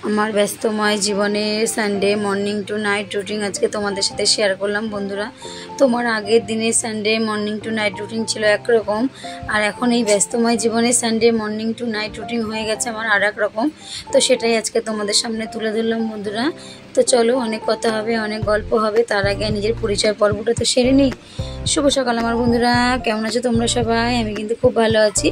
আমার ব্যস্তময় জীবনে Sunday morning to night routine আজকে তোমাদের সাথে শেয়ার করলাম। বন্ধুরা, তোমার আগের দিনে Sunday morning to night routine ছিল একরকম, আর এখন এই ব্যস্তময় জীবনে Sunday morning to night routine হয়ে গেছে আমার আর এক রকম। তো সেটাই আজকে তোমাদের সামনে তুলে ধরলাম। বন্ধুরা, তো চলো, অনেক কথা হবে, অনেক গল্প হবে, তার আগে নিজের পরিচয় পর্বটা তো সেরে নিই। শুভ সকাল আমার বন্ধুরা, কেমন আছো তোমরা সবাই? আমি কিন্তু খুব ভালো আছি।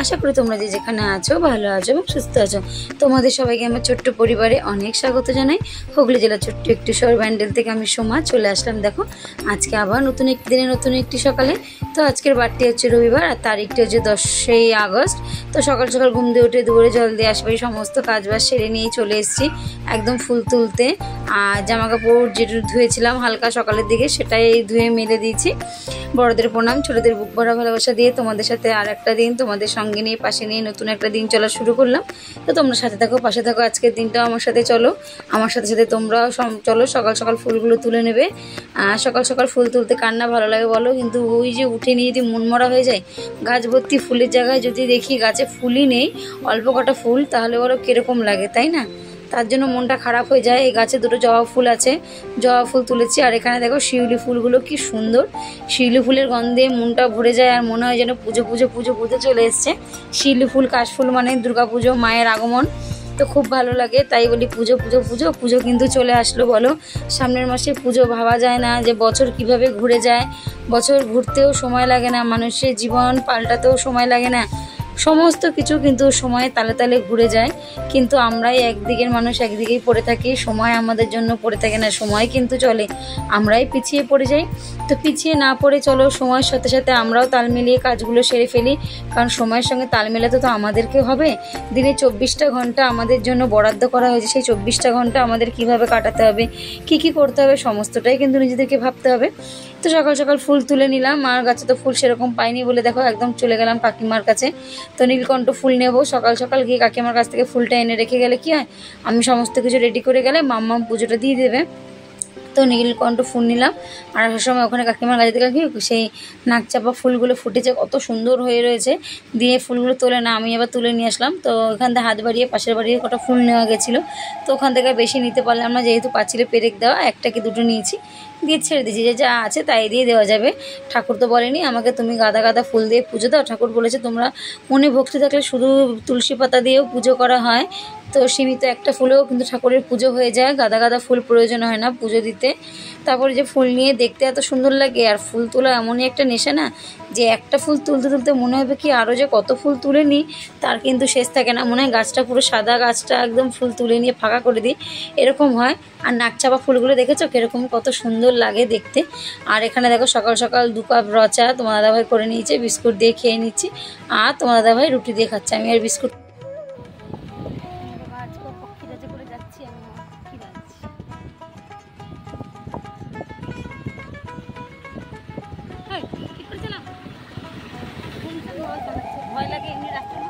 আশা করি তোমরা যে যেখানে আছো ভালো আছো এবং সুস্থ আছো। তোমাদের সবাইকে আমার ছোট্ট পরিবারে অনেক স্বাগত জানাই। হুগলি জেলার ছোট্ট একটি শহর ব্যান্ডেল থেকে আমি সোমা চলে আসলাম। দেখো, আজকে আবার নতুন একটি দিনে নতুন একটি সকালে। তো আজকের বারটি হচ্ছে রবিবার আর তারিখটি হচ্ছে 10ই আগস্ট। তো সকাল সকাল ঘুম দিয়ে উঠে দুপুরে জল দিয়ে আসবে সমস্ত কাজবাজ সেরে নিয়েই চলে এসেছি একদম ফুল তুলতে। আর জামা কাপড় যেটা ধুয়েছিলাম হালকা সকালের দিকে সেটাই ধুয়ে মেলে দিয়েছি। বড়দের প্রণাম, ছোটদের বুক ভরা ভালোবাসা দিয়ে তোমাদের সাথে আর একটা দিন তোমাদের সঙ্গে নিয়ে পাশে নিয়ে নতুন একটা দিন চলা শুরু করলাম। তো তোমরা সাথে থাকো, পাশে থাকো, আজকের দিনটাও আমার সাথে চলো, আমার সাথে সাথে তোমরাও চলো। সকাল সকাল ফুলগুলো তুলে নেবে। সকাল সকাল ফুল তুলতে কার না ভালো লাগে বলো? কিন্তু ওই যে উঠে নিয়ে যদি মন মরা হয়ে যায়, গাছ ভর্তি ফুলের জায়গায় যদি দেখি গাছে ফুলই নেই, অল্প কটা ফুল, তাহলে বলো কীরকম লাগে, তাই না? তার জন্য মনটা খারাপ হয়ে যায়। এই গাছে দুটো জবা ফুল আছে, জবা ফুল তুলেছি। আর এখানে দেখো শিউলি ফুলগুলো কি সুন্দর, শিউলি ফুলের গন্ধে মনটা ভরে যায় আর মনে হয় যেন পুজো পুজো পুজো পুজো চলে এসছে। শিউলি ফুল, কাশফুল মানে দুর্গা পুজো, মায়ের আগমন, তো খুব ভালো লাগে। তাই বলি পুজো পুজো পুজো পুজো কিন্তু চলে আসলো বলো। সামনের মাসে পুজো, ভাবা যায় না যে বছর কিভাবে ঘুরে যায়। বছর ঘুরতেও সময় লাগে না, মানুষের জীবন পাল্টাতেও সময় লাগে না, সমস্ত কিছু কিন্তু সময়ে তালে তালে ঘুরে যায়। কিন্তু আমরাই একদিকের মানুষ একদিকেই পড়ে থাকি, সময় আমাদের জন্য পড়ে থাকে না, সময় কিন্তু চলে, আমরাই পিছিয়ে পড়ে যাই। তো পিছিয়ে না পড়ে চলো, সময়ের সাথে সাথে আমরাও তাল মিলিয়ে কাজগুলো সেরে ফেলি, কারণ সময়ের সঙ্গে তাল মেলাতে তো আমাদেরকে হবে। দিনে 24টা ঘন্টা আমাদের জন্য বরাদ্দ করা হয়েছে, সেই 24টা ঘন্টা আমাদের কিভাবে কাটাতে হবে, কি করতে হবে, সমস্তটাই কিন্তু নিজেদেরকে ভাবতে হবে। তো সকাল সকাল ফুল তুলে নিলাম। মার কাছে তো ফুল সেরকম পাইনি বলে দেখো একদম চলে গেলাম কাকিমার কাছে। তো নীলকণ্ঠ ফুল নেব, সকাল সকাল গিয়ে কাকিমার কাছ থেকে ফুলটা এনে রেখে গেলে কি হয়, আমি সমস্ত কিছু রেডি করে গেলে মাম্মাম পুজোটা দিয়ে দেবে। তো নীলকণ্ঠ ফুল নিলাম। আর আসার সময় ওখানে কাকিমার কাছে থেকে কি সেই নাকচাপা ফুলগুলো ফুটেছে, কত সুন্দর হয়ে রয়েছে, দিয়ে ফুলগুলো তোলে না, আমি আবার তুলে নিয়ে আসলাম। তো ওখান থেকে হাত বাড়িয়ে পাশের বাড়িয়ে কটা ফুল নেওয়া গেছিলো, তো ওখান থেকে বেশি নিতে পারলাম না, যেহেতু পাঁচিলে পেরেক দেওয়া, একটা কি দুটো নিয়েছি, দিয়ে ছেড়ে দিয়েছি, যে যা আছে তাই দিয়ে দেওয়া যাবে। ঠাকুর তো বলেনি আমাকে তুমি গাদা গাদা ফুল দিয়ে পুজো দাও, ঠাকুর বলেছে তোমরা মনে ভক্তি থাকলে শুধু তুলসী পাতা দিয়েও পুজো করা হয়। তো সীমিত একটা ফুলেও কিন্তু ঠাকুরের পুজো হয়ে যায়, গাদা গাদা ফুল প্রয়োজন হয় না পুজো দিতে। তারপরে যে ফুল নিয়ে দেখতে এত সুন্দর লাগে, আর ফুল তোলা এমনই একটা নেশা না, যে একটা ফুল তুলতে তুলতে মনে হবে কি আরও যে কত ফুল তুলে নিই, তার কিন্তু শেষ থাকে না। মনে হয় গাছটা পুরো সাদা, গাছটা একদম ফুল তুলে নিয়ে ফাঁকা করে দিই, এরকম হয়। আর নাকচাপা ফুলগুলো দেখেছো কীরকম কত সুন্দর লাগে দেখতে। আর এখানে দেখো সকাল সকাল 2 কাপ রচা তোমার দাদাভাই করে নিয়েছে, বিস্কুট দিয়ে খেয়ে নিচ্ছি, আর তোমার দাদাভাই রুটি দিয়ে খাচ্ছে, আমি আর বিস্কুট। ভয় লাগে এমনি রাখতে না,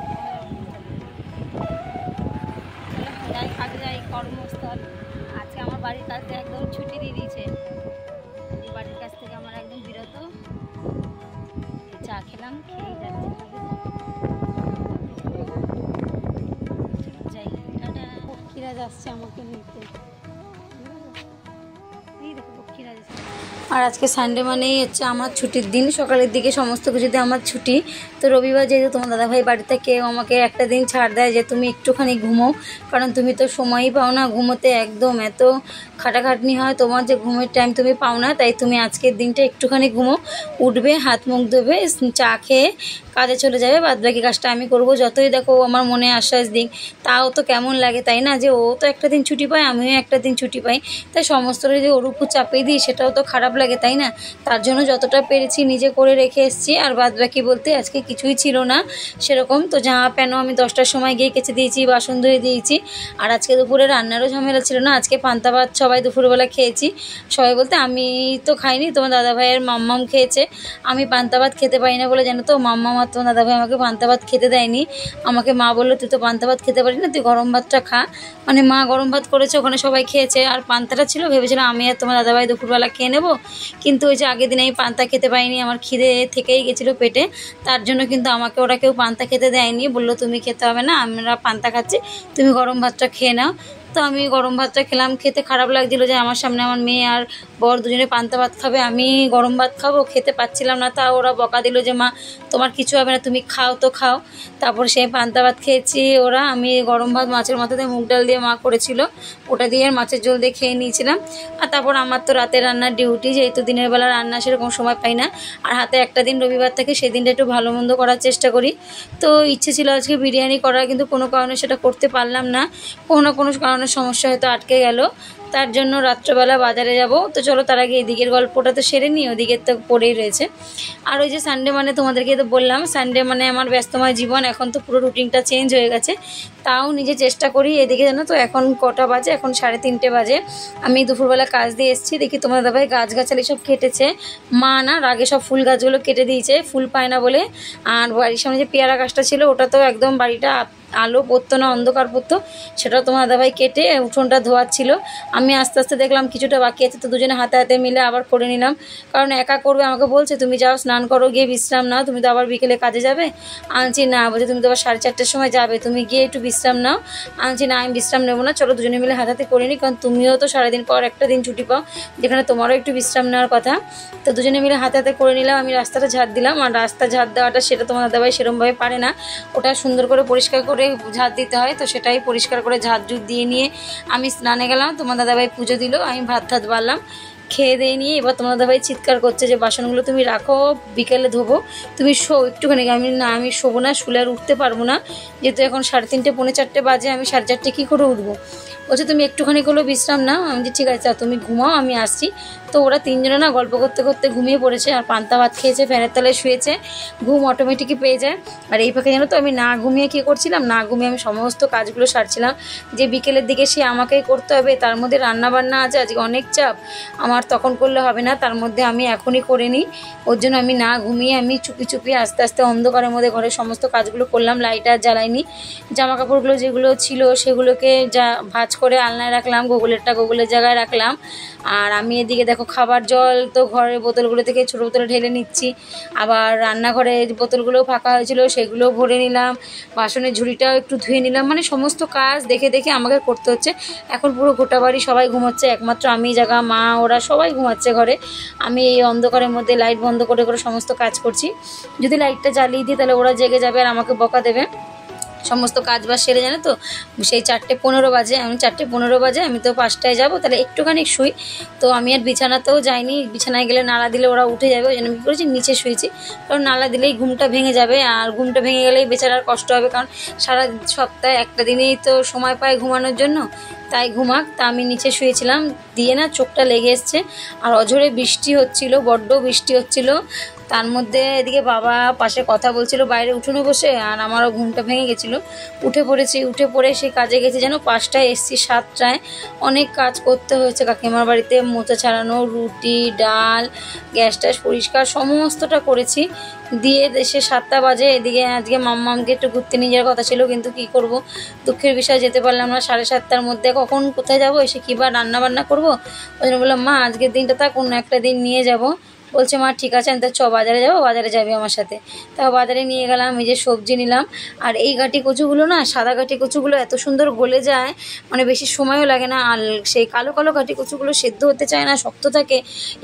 যাই কাজে যাই কর্মস্থল। আজকে আমার বাড়ির কাছ থেকে একদম ছুটি দিয়ে দিয়েছে, এই বাড়ির কাছ থেকে আমার একদম বিরত। চা খেলাম, খেয়ে যাচ্ছি, যাই টাটা। পক্ষীরাজ আসছে আমাকে নিতে, এই দেখো পক্ষীরাজ। আর আজকে সানডে মানেই হচ্ছে আমার ছুটির দিন, সকালের দিকে সমস্ত কিছুতে আমার ছুটি। তো রবিবার যেহেতু তোমার দাদাভাই বাড়িতে, কেউ আমাকে একটা দিন ছাড় দেয় যে তুমি একটুখানি ঘুমো, কারণ তুমি তো সময়ই পাও না ঘুমোতে, একদম এত খাটাখাটনি হয় তোমার যে ঘুমের টাইম তুমি পাও না। তাই তুমি আজকের দিনটা একটুখানি ঘুমো, উঠবে, হাত মুখ ধোবে, চা খেয়ে কাজে চলে যাবে, বাদবাকি কাজটা আমি করবো। যতই দেখো আমার মনে আশ্বাস দিক, তাও তো কেমন লাগে তাই না, যে ও তো একটা দিন ছুটি পায়, আমিও একটা দিন ছুটি পাই, তাই সমস্তটা যদি ওর উপর চাপিয়ে দিই সেটাও তো খারাপ লাগে তাই না। তার জন্য যতটা পেরেছি নিজে করে রেখে এসেছি। আর বাদবাকি বলতে আজকে কিছুই ছিল না সেরকম। তো জামা প্যান্টও আমি 10টার সময় গিয়ে কেচে দিয়েছি, বাসন ধুয়ে দিয়েছি। আর আজকে দুপুরে রান্নারও ঝামেলা ছিল না, আজকে পান্তা ভাত সবাই দুপুরবেলা খেয়েছি। সবাই বলতে আমি তো খাইনি, তোমার দাদাভাইয়ের মাম্মাম খেয়েছে, আমি পান্তা ভাত খেতে পারি না বলে জানো তো মাম্মাম আর তোমার দাদাভাই আমাকে পান্তা ভাত খেতে দেয়নি। আমাকে মা বললো তুই তো পান্তা ভাত খেতে পারিস না, তুই গরম ভাতটা খা। মানে মা গরম ভাত করেছে, ওখানে সবাই খেয়েছে, আর পান্তাটা ছিল, ভেবেছিলাম আমি আর তোমার দাদাভাই দুপুরবেলা খেয়ে নেবো। কিন্তু ওই যে আগের দিনে আমি পান্তা খেতে পাইনি, আমার খিদে থেকেই গেছিলো পেটে, তার জন্য কিন্তু আমাকে ওরা কেউ পান্তা খেতে দেয়নি, বললো তুমি খেতে হবে না, আমরা পান্তা খাচ্ছি, তুমি গরম ভাতটা খেয়ে নাও। তো আমি গরম ভাতটা খেলাম। খেতে খারাপ লাগছিলো যে আমার সামনে আমার মেয়ে আর বর দুজনে পান্তা ভাত খাবে, আমি গরম ভাত খাবো, খেতে পাচ্ছিলাম না। তা ওরা বকা দিল যে মা তোমার কিছু হবে না, তুমি খাও তো খাও। তারপর সেই পান্তা ভাত খেয়েছি ওরা, আমি গরম ভাত মাছের মাথা দিয়ে মুগ ডাল দিয়ে মা করেছিল ওটা দিয়ে মাছের ঝোল দিয়ে খেয়ে নিয়েছিলাম। আর তারপর আমার তো রাতে রান্নার ডিউটি, যেহেতু দিনের বেলা রান্না সেরকম সময় পাই না, আর হাতে একটা দিন রবিবার থেকে সেই দিনটা একটু ভালো মন্দ করার চেষ্টা করি। তো ইচ্ছে ছিল আজকে বিরিয়ানি করার, কিন্তু কোনো কারণে সেটা করতে পারলাম না, কোনো না কোনো কারণে সমস্যা হয়তো আটকে গেল। তার জন্য রাত্রেবেলা বাজারে যাব। তো চলো তার আগে এদিকের গল্পটা তো সেরে নিই, ওদিকের তো পড়েই রয়েছে। আর ওই যে সানডে মানে তোমাদেরকে তো বললাম সানডে মানে আমার ব্যস্তময় জীবন, এখন তো পুরো রুটিনটা চেঞ্জ হয়ে গেছে। তাও নিজে চেষ্টা করি। এদিকে জানো তো এখন কটা বাজে, এখন 3:30 বাজে। আমি দুপুরবেলা কাজ দিয়ে এসেছি, দেখি তোমার দাদাভাই গাছগাছালি সব কেটেছে। মা না রাগে সব ফুল গাছগুলো কেটে দিয়েছে, ফুল পায় না বলে। আর বাড়ির সামনে যে পেয়ারা গাছটা ছিল ওটা তো একদম বাড়িটা আলো পড়তো না, অন্ধকার পড়তো, সেটা তোমার দাদাভাই কেটে উঠোনটা ধোয়াচ্ছিল। আমি আস্তে আস্তে দেখলাম কিছুটা বাকি আছে, তো দুজনে হাতে হাতে মিলে আবার করে নিলাম। কারণ একা করবে, আমাকে বলছে তুমি যাও স্নান করো, গিয়ে বিশ্রাম নাও, তুমি তো আবার বিকেলে কাজে যাবে। আনছি না, বলছে তুমি তো আবার 4:30-র সময় যাবে, তুমি গিয়ে একটু বিশ্রাম নাও। আনছি না, আমি বিশ্রাম নেবো না, চলো দুজনে মিলে হাতে হাতে করে নিই, কারণ তুমিও তো সারাদিন পর একটা দিন ছুটি পাও, যেখানে তোমারও একটু বিশ্রাম নেওয়ার কথা। তো দুজনে মিলে হাতে হাতে করে নিলাম। আমি রাস্তাটা ঝাড় দিলাম, আর রাস্তা ঝাড় দেওয়াটা সেটা তোমার দাদাভাই সেরকমভাবে পারে না, ওটা সুন্দর করে পরিষ্কার করে ঝাড় দিতে হয়। তো সেটাই পরিষ্কার করে ঝাড় ঝুড় দিয়ে নিয়ে আমি স্নানে গেলাম। তোমার দাদাভাই পুজো দিল, আমি ভাত ঠাত বাড়লাম, খেয়ে দিয়ে নিয়ে এবার তোমার দাদাভাই চিৎকার করছে যে বাসনগুলো তুমি রাখো, বিকেলে ধোবো, তুমি শো একটুখানি। আমি না, আমি শোবো না, শুলে আর উঠতে পারবো না, যেহেতু এখন 3:30 পৌনে 4 বাজে, আমি 4:30 কী করে উঠবো। বলছে তুমি একটুখানি করলেও বিশ্রাম নাও। আমি যে ঠিক আছে তুমি ঘুমাও, আমি আসছি। তো ওরা তিনজনে না গল্প করতে করতে ঘুমিয়ে পড়েছে, আর পান্তা ভাত খেয়েছে, ফ্যানের তলায় শুয়েছে, ঘুম অটোমেটিকই পেয়ে যায়। আর এই ফাঁকে জানো তো আমি না ঘুমিয়ে কী করছিলাম, না ঘুমিয়ে আমি সমস্ত কাজগুলো সারছিলাম, যে বিকেলের দিকে সে আমাকেই করতে হবে, তার মধ্যে রান্নাবান্না আছে, আজকে অনেক চাপ, আমার তখন করলে হবে না, তার মধ্যে আমি এখনই করে নিই। ওর জন্য আমি না ঘুমিয়ে আমি চুপি চুপি আস্তে আস্তে অন্ধকারের মধ্যে ঘরের সমস্ত কাজগুলো করলাম। লাইট আর জ্বালাইনি, জামা কাপড়গুলো যেগুলো ছিল সেগুলোকে যা ভাঁজ করে আলনায় রাখলাম, গোগলেরটা গোগলের জায়গায় রাখলাম। আর আমি এদিকে দেখো খাবার জল তো ঘরের বোতলগুলো থেকে ছোটো বোতলে ঢেলে নিচ্ছি, আবার রান্নাঘরে বোতলগুলোও ফাঁকা হয়েছিল সেগুলোও ভরে নিলাম, বাসনের ঝুড়িটাও একটু ধুয়ে নিলাম। মানে সমস্ত কাজ দেখে দেখে আমাকে করতে হচ্ছে। এখন পুরো গোটা বাড়ি সবাই ঘুমাচ্ছে, একমাত্র আমি জাগা, মা ওরা সবাই ঘুমাচ্ছে ঘরে। আমি এই অন্ধকারের মধ্যে লাইট বন্ধ করে করে সমস্ত কাজ করছি। যদি লাইটটা জ্বালিয়ে দিই তাহলে ওরা জেগে যাবে আর আমাকে বকা দেবে। সমস্ত কাজ বাজ সেরে জানো তো সেই 4:15 বাজে, আমি 4:15 বাজে, আমি তো 5টায় যাবো, তাহলে একটুখানি শুই। তো আমি আর বিছানাতেও যাইনি, বিছানায় গেলে নাড়া দিলে ওরা উঠে যাবে, ওই জন্য আমি কী করেছি নিচে শুয়েছি, কারণ নাড়া দিলেই ঘুমটা ভেঙে যাবে, আর ঘুমটা ভেঙে গেলেই বেচারার কষ্ট হবে, কারণ সারা সপ্তাহে একটা দিনেই তো সময় পায় ঘুমানোর জন্য, তাই ঘুমাক। তা আমি নিচে শুয়েছিলাম, দিয়ে না চোখটা লেগে এসছে, আর অঝোরে বৃষ্টি হচ্ছিল, বড্ড বৃষ্টি হচ্ছিল। তার মধ্যে এদিকে বাবা পাশে কথা বলছিল বাইরে উঠোনে বসে, আর আমারও ঘুমটা ভেঙে গেছিলো। উঠে পড়েছি, উঠে পড়ে সেই কাজে গেছি, যেন 5টায় এসছি, 7টায় অনেক কাজ করতে হয়েছে কাকিমার বাড়িতে, মোচা ছাড়ানো, রুটি ডাল, গ্যাস ট্যাস পরিষ্কার সমস্তটা করেছি। দিয়ে এসে 7টা বাজে। এদিকে আজকে মাম্মামকে একটু ঘুরতে নিয়ে যাওয়ার কথা ছিল, কিন্তু কী করব, দুঃখের বিষয় যেতে পারলাম না। 7:30টার মধ্যে কখন কোথায় যাব, এসে কী বা রান্নাবান্না করবো। ওই জন্য বললাম মা আজকের দিনটা তা অন্য একটা দিন নিয়ে যাব। বলছে মা ঠিক আছে, আমি তো বাজারে যাবো, বাজারে যাবি আমার সাথে। তা বাজারে নিয়ে গেলাম, এই যে সবজি নিলাম। আর এই গাঁটি কচুগুলো না, সাদা গাঁটি কচুগুলো এত সুন্দর গলে যায়, মানে বেশি সময়ও লাগে না, আর সেই কালো কালো গাঁটি কচুগুলো সেদ্ধ হতে চায় না, শক্ত থাকে।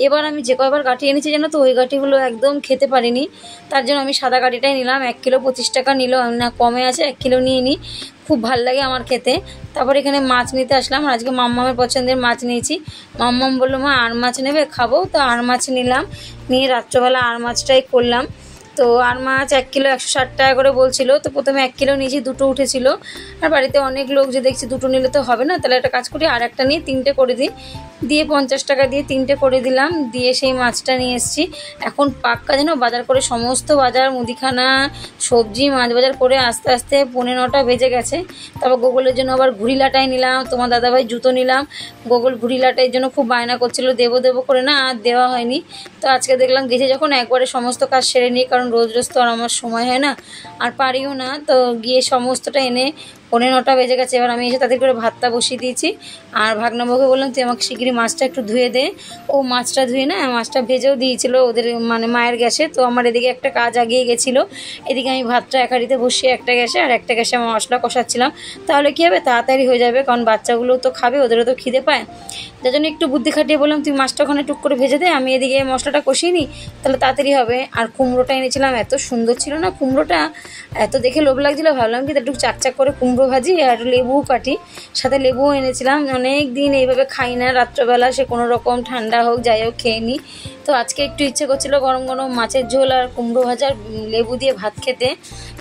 এবার আমি যে কয়বার গাঁটি এনেছি জানো তো, ওই গাঁটিগুলো একদম খেতে পারিনি, তার জন্য আমি সাদা গাঁটিটাই নিলাম। 1 কিলো 25 টাকা নিল, না কমে আছে, 1 কিলো নিয়ে নিই, খুব ভাল লাগে আমার খেতে। তারপর এখানে মাছ নিতে আসলাম, আর আজকে মাম্মামের পছন্দের মাছ নিয়েছি। মাম্মাম বললো মা আর মাছ নেবে, খাবো, তো আর মাছ নিলাম, নিয়ে রাত্রবেলা আর মাছটাই করলাম। তো আর মাছ 1 কিলো 160 টাকা করে বলছিল, তো প্রথমে 1 কিলো নিয়েছি, 2টো উঠেছিল। আর বাড়িতে অনেক লোক, যে দেখছি 2টো নিলে তো হবে না, তাহলে একটা কাজ করি আর একটা নিয়ে 3টে করে দিই, দিয়ে 50 টাকা দিয়ে 3টে করে দিলাম। দিয়ে সেই মাছটা নিয়ে এসেছি। এখন পাক্কা যেন বাজার করে সমস্ত বাজার, মুদিখানা, সবজি, মাছ বাজার করে আস্তে আস্তে 9:45 বেজে গেছে। তারপর গোগলের জন্য আবার ঘুড়ি লাটাই নিলাম, তোমার দাদাভাই জুতো নিলাম। গোগল ঘুড়ি লাটাইয়ের জন্য খুব বায়না করছিল, দেবো দেবো করে না, আর দেওয়া হয়নি। তো আজকে দেখলাম গেছে যখন একবারে সমস্ত কাজ সেরে নিই, কারণ রোজ রোজ তো আর আমার সময় হয় না, আর পারিও না। তো গিয়ে সমস্তটা এনে 9:45 বেজে গেছে। এবার আমি এসে তাদের করে ভাতটা বসিয়ে দিয়েছি। আর ভাগনাবুকে বললাম তুই আমাকে শিগগিরই মাছটা একটু ধুয়ে দে। ও মাছটা ধুয়ে না মাছটা ভেজেও দিয়েছিল ওদের মানে মায়ের গ্যাসে। তো আমার এদিকে একটা কাজ আগিয়ে গেছিলো, এদিকে আমি ভাতটা এক হাঁড়িতে বসিয়ে একটা গ্যাসে আর একটা গ্যাসে আমার মশলা কষাচ্ছিলাম। তাহলে কী হবে, তাড়াতাড়ি হয়ে যাবে, কারণ বাচ্চাগুলো তো খাবে, ওদেরও তো খিদে পায়। যার জন্য একটু বুদ্ধি খাটিয়ে বললাম তুই মাছটা ওখানে টুক করে ভেজে দে, আমি এদিকে মশলাটা কষিয়ে নিই, তাহলে তাড়াতাড়ি হবে। আর কুমড়োটা এনেছিলাম, এত সুন্দর ছিল না কুমড়োটা, এত দেখে লোভ লাগছিলো, ভাবলাম কি একটু চাকচাক করে কুমড়ো ভাজি আর লেবু কাটি, সাথে লেবুও এনেছিলাম। অনেক দিন এইভাবে খাই না রাত্রবেলা, সে কোনো রকম ঠান্ডা হোক যাই হোক খেয়ে নিই। তো আজকে একটু ইচ্ছে করছিলো গরম গরম মাছের ঝোল আর কুমড়ো ভাজা লেবু দিয়ে ভাত খেতে।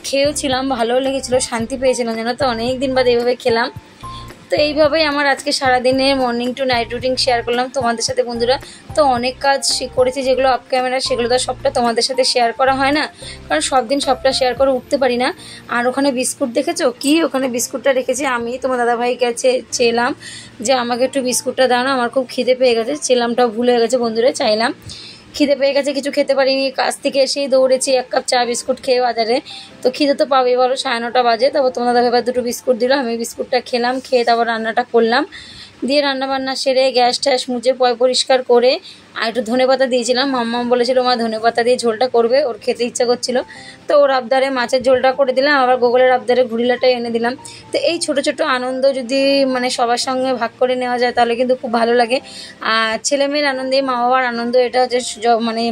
খেয়েও ছিলাম, ভালোও লেগেছিলো, শান্তি পেয়েছিলাম যেন। তো অনেক দিন বাদে এইভাবে খেলাম। তো এইভাবেই আমার আজকে সারাদিনের morning to night routine share করলাম তোমাদের সাথে বন্ধুরা। তো অনেক কাজ করেছি যেগুলো অফ ক্যামেরা, সেগুলো তো সবটা তোমাদের সাথে শেয়ার করা হয় না, কারণ সব দিন সবটা শেয়ার করে উঠতে পারি না। আর ওখানে বিস্কুট দেখেছো কি, ওখানে বিস্কুটটা রেখেছি, আমি তোমার দাদাভাইয়ের কাছে চেলাম যে আমাকে একটু বিস্কুটটা দাও না, আমার খুব খিদে পেয়ে গেছে। চেলামটাও ভুলে গেছে বন্ধুরা, চাইলাম, খিদে পেয়ে গেছে, কিছু খেতে পারিনি। কাজ থেকে এসেই দৌড়েছি 1 কাপ চা বিস্কুট খেয়ে বাজারে। তো খিদে তো পাবে, বলো 9:30 বাজে। তারপর তোমার দাদাভাই 2টো বিস্কুট দিল, আমি বিস্কুটটা খেলাম, খেয়ে তারপর রান্নাটা করলাম। দিয়ে রান্নাবান্না সেরে গ্যাস ট্যাস মুছে পরিষ্কার করে আর একটু ধনেপাতা দিয়েছিলাম। মাম্মাম বলেছিল মা ধনেপাতা দিয়ে ঝোলটা করবে, ওর খেতে ইচ্ছা করছিল। তো ওর আবদারে মাছের ঝোলটা করে দিলাম, আবার গোগলের আবদারে ঘুরিলাটাই এনে দিলাম। তো এই ছোট ছোট আনন্দ যদি মানে সবার সঙ্গে ভাগ করে নেওয়া যায় তাহলে কিন্তু খুব ভালো লাগে। আর ছেলেমেয়ের আনন্দে মা বাবার আনন্দ, এটা হচ্ছে মানে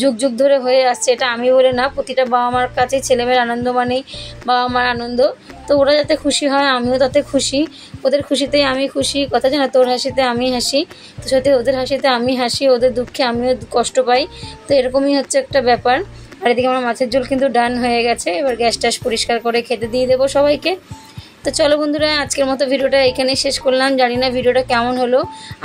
যুগ যুগ ধরে হয়ে আসছে। এটা আমি বলে না, প্রতিটা বাবা মার কাছে ছেলেমেয়ের আনন্দ মানেই বাবা মার আনন্দ। তো ওরা যাতে খুশি হয় আমিও তাতে খুশি, ওদের খুশিতেই আমি খুশি। কথা জানা, তোর হাসিতে আমি হাসি, তো সাথে ওদের হাসিতে আমি হাসি, ওদের দুঃখে আমিও কষ্ট পাই। তো এরকমই হচ্ছে একটা ব্যাপার। আর এদিকে আমার মাছের ঝোল কিন্তু ডান হয়ে গেছে, এবার গ্যাস ট্যাস পরিষ্কার করে খেতে দিয়ে দেবো সবাইকে। তো চলো বন্ধুরা, আজকের মতো ভিডিওটা এখানেই শেষ করলাম। জানি না ভিডিওটা কেমন হলো,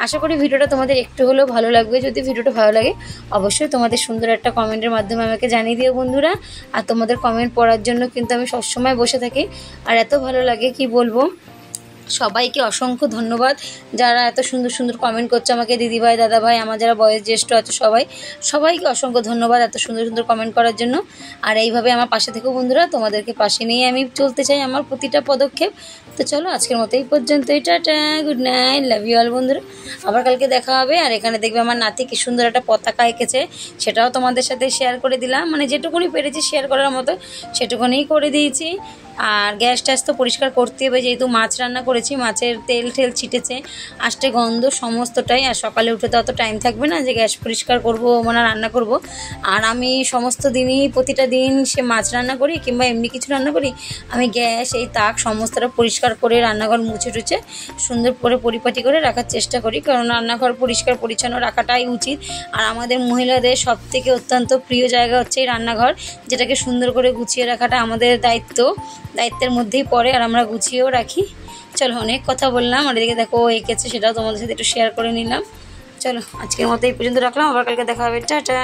আশা করি ভিডিওটা তোমাদের একটু হলেও ভালো লাগবে। যদি ভিডিওটা ভালো লাগে অবশ্যই তোমাদের সুন্দর একটা কমেন্টের মাধ্যমে আমাকে জানিয়ে দিও বন্ধুরা। আর তোমাদের কমেন্ট পড়ার জন্য কিন্তু আমি সবসময় বসে থাকি, আর এত ভালো লাগে কি বলবো। সবাইকে অসংখ্য ধন্যবাদ যারা এত সুন্দর সুন্দর কমেন্ট করছে আমাকে, দিদিভাই দাদাভাই, আমার যারা বয়স জ্যেষ্ঠ আছে সবাইকে অসংখ্য ধন্যবাদ এত সুন্দর সুন্দর কমেন্ট করার জন্য। আর এইভাবে আমার পাশে থেকো বন্ধুরা, তোমাদেরকে পাশে নিয়ে আমি চলতে চাই আমার প্রতিটা পদক্ষেপ। তো চলো আজকের মতো এই পর্যন্তই, tata, good night, love you all বন্ধুরা। আবার কালকে দেখা হবে। আর এখানে দেখবে আমার নাতি কি সুন্দর একটা পতাকা এঁকেছে, সেটাও তোমাদের সাথে শেয়ার করে দিলাম, মানে যেটুকুনি পেরেছি শেয়ার করার মতো সেটুকুনি করে দিয়েছি। আর গ্যাস ট্যাস তো পরিষ্কার করতে হবে, যেহেতু মাছ রান্না করেছি, মাছের তেল ঠেল ছিটেছে, আষ্টে গন্ধ সমস্তটাই। আর সকালে উঠে তো অত টাইম থাকবে না যে গ্যাস পরিষ্কার করব মানে রান্না করব। আর আমি সমস্ত দিনই প্রতিটা দিন সে মাছ রান্না করি কিংবা এমনি কিছু রান্না করি, আমি গ্যাস এই তাক সমস্তটা পরিষ্কার করে রান্নাঘর মুছে টুছে সুন্দর করে পরিপাটি করে রাখার চেষ্টা করি, কারণ রান্নাঘর পরিষ্কার পরিচ্ছন্ন রাখাটাই উচিত। আর আমাদের মহিলাদের সবথেকে অত্যন্ত প্রিয় জায়গা হচ্ছে এই রান্নাঘর, যেটাকে সুন্দর করে গুছিয়ে রাখাটা আমাদের দায়িত্বের মধ্যেই পড়ে, আর আমরা গুছিয়েও রাখি। চলো অনেক কথা বললাম, আর এদিকে দেখো এঁকেছে, সেটাও তোমাদের সাথে একটু শেয়ার করে নিলাম। চলো আজকের মতো এই পর্যন্ত রাখলাম, আবার কালকে দেখা হবে, টাটা।